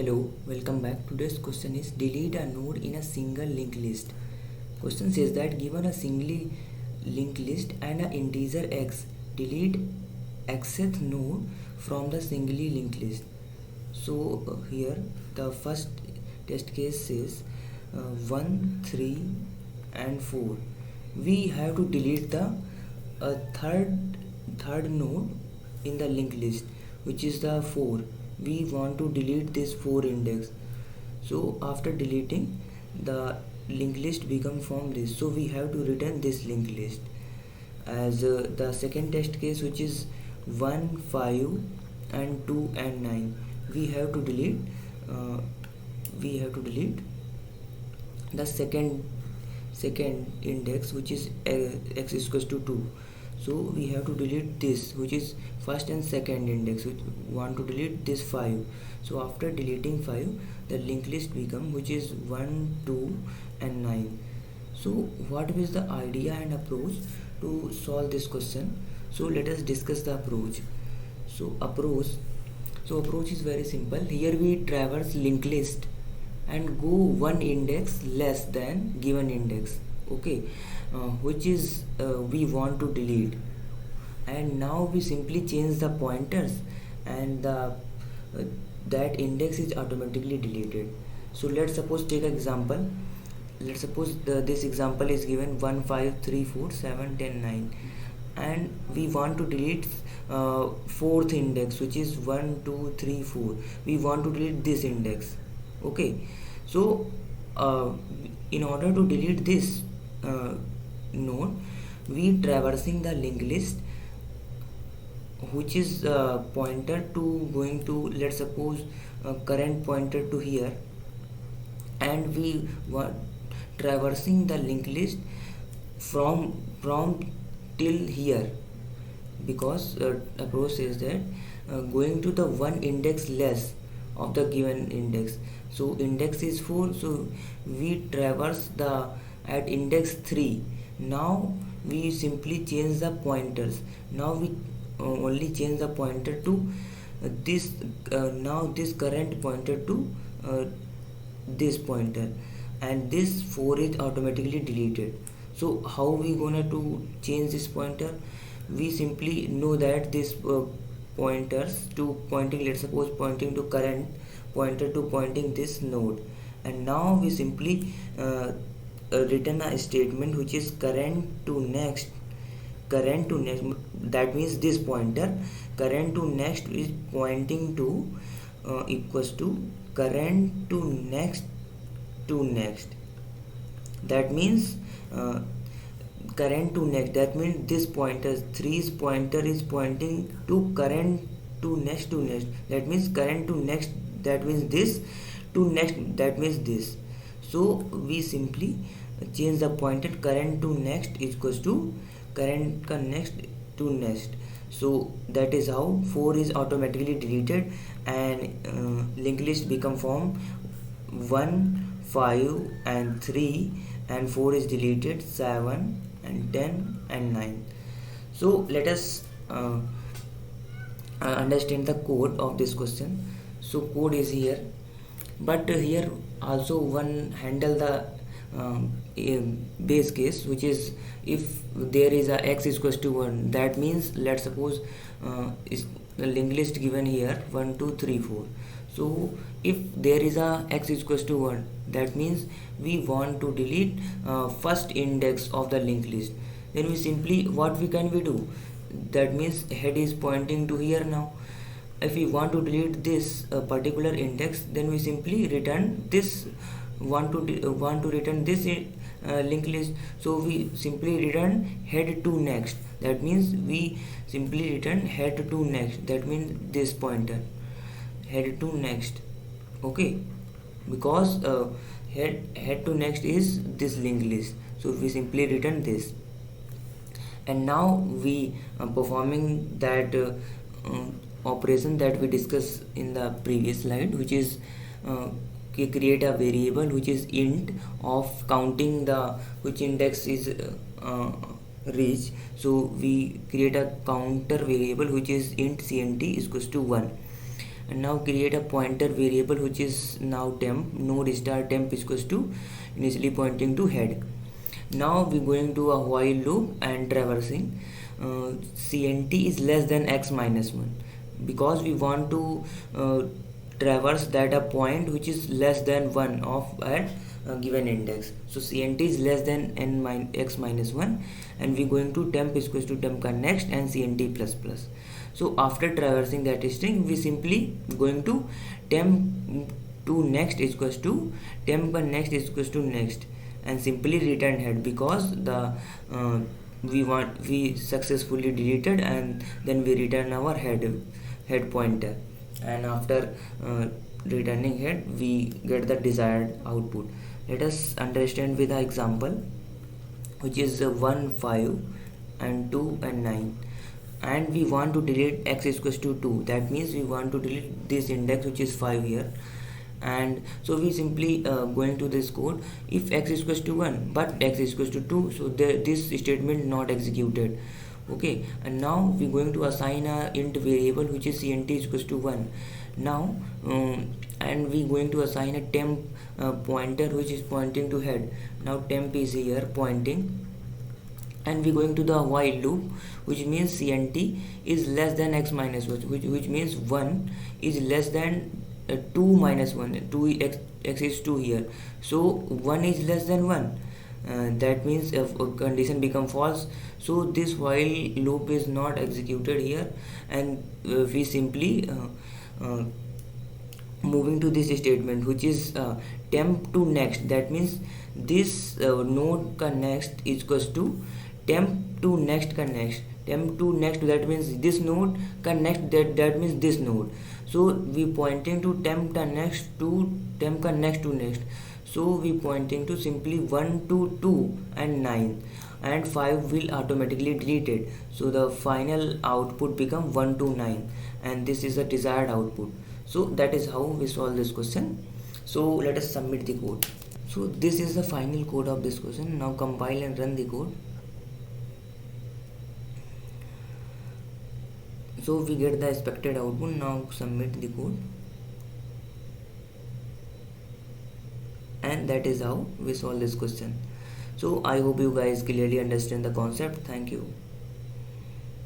Hello, welcome back. Today's question is delete a node in a single linked list. Question says that given a singly linked list and an integer x, delete xth node from the singly linked list. So here the first test case says 1, 3 and 4. We have to delete the third node in the linked list, which is the 4. We want to delete this 4 index. So after deleting, the linked list become from this, so we have to return this linked list. As the second test case, which is 1, 5 and 2 and 9, we have to delete the second index, which is x is equals to 2. So we have to delete this, which is first and second index. We want to delete this 5. So after deleting 5, the linked list become, which is 1, 2 and 9. So what is the idea and approach to solve this question? So let us discuss the approach. So approach is very simple. Here we traverse linked list and go one index less than given index, okay, which is we want to delete, and now we simply change the pointers, and that index is automatically deleted. So let's suppose take an example. Let's suppose this example is given 1, 5, 3, 4, 7, 10, 9, and we want to delete fourth index, which is 1, 2, 3, 4. We want to delete this index, okay. So in order to delete this node, we traversing the linked list, which is pointer to going to, let's suppose, current pointer to here, and we were traversing the linked list from till here, because approach says that going to the one index less of the given index. So index is 4, so we traverse the at index 3. Now we simply change the pointers. Now we only change the pointer to this now this current pointer to this pointer, and this 4 is automatically deleted. So how we gonna to change this pointer? We simply know that this pointers to pointing, let's suppose pointing to current, pointer to pointing this node, and now we simply return a statement which is current to next. That means this pointer current to next is pointing to equals to current to next to next. That means current to next, that means this pointer 3's pointer is pointing to current to next to next. That means current to next, that means this, to next, that means this. So we simply change the pointer current to next is equals to current next to next. So that is how 4 is automatically deleted, and linked list become from 1, 5 and 3, and 4 is deleted, 7 and 10 and 9. So let us understand the code of this question. So code is here, but here also one handle the base case, which is if there is a x is equals to 1. That means let's suppose is the linked list given here 1, 2, 3, 4. So if there is a x is equals to 1, that means we want to delete first index of the linked list. Then we simply, what we do, that means head is pointing to here. Now if we want to delete this particular index, then we simply return this, want to return this linked list, so we simply return head to next. That means we simply return head to next, that means this pointer head to next, okay, because head to next is this linked list, so we simply return this. And now we performing that operation that we discussed in the previous slide, which is create a variable which is int of counting the which index is reached. So we create a counter variable which is int cnt is equals to 1, and now create a pointer variable which is now temp. Node star temp is equals to initially pointing to head. Now we're going to a while loop and traversing. CNT is less than x minus 1 because we want to traverse that a point which is less than 1 of at given index. So CNT is less than x minus 1, and we're going to temp is equals to temp ka next and CNT plus plus. So after traversing that string, we simply going to temp to next is equals to temp ka next is equals to next, and simply return head because the we successfully deleted, and then we return our head pointer, and after returning head we get the desired output. Let us understand with an example which is 1 5 and 2 and 9, and we want to delete x is equals to 2. That means we want to delete this index which is 5 here, and so we simply going to this code. If x is equals to 1 but x is equals to 2, so this statement not executed. Okay, and now we're going to assign a int variable which is CNT is equals to 1 now, and we're going to assign a temp pointer which is pointing to head. Now temp is here pointing, and we're going to the while loop, which means CNT is less than x minus 1, which means 1 is less than 2 minus 1. 2 x is 2 here, so 1 is less than 1. That means if a condition become false, so this while loop is not executed here, and we simply moving to this statement which is temp to next. That means this node ka next is equals to temp to next ka next. Temp to next, that means this node ka next, that means this node. So we pointing to temp ka next to temp ka next to next. So we pointing to simply 1 to 2 and 9, and 5 will automatically deleted. So the final output become 1 to 9, and this is the desired output. So that is how we solve this question. So let us submit the code. So this is the final code of this question. Now compile and run the code. So we get the expected output. Now submit the code, and that is how we solve this question. So I hope you guys clearly understand the concept. Thank you.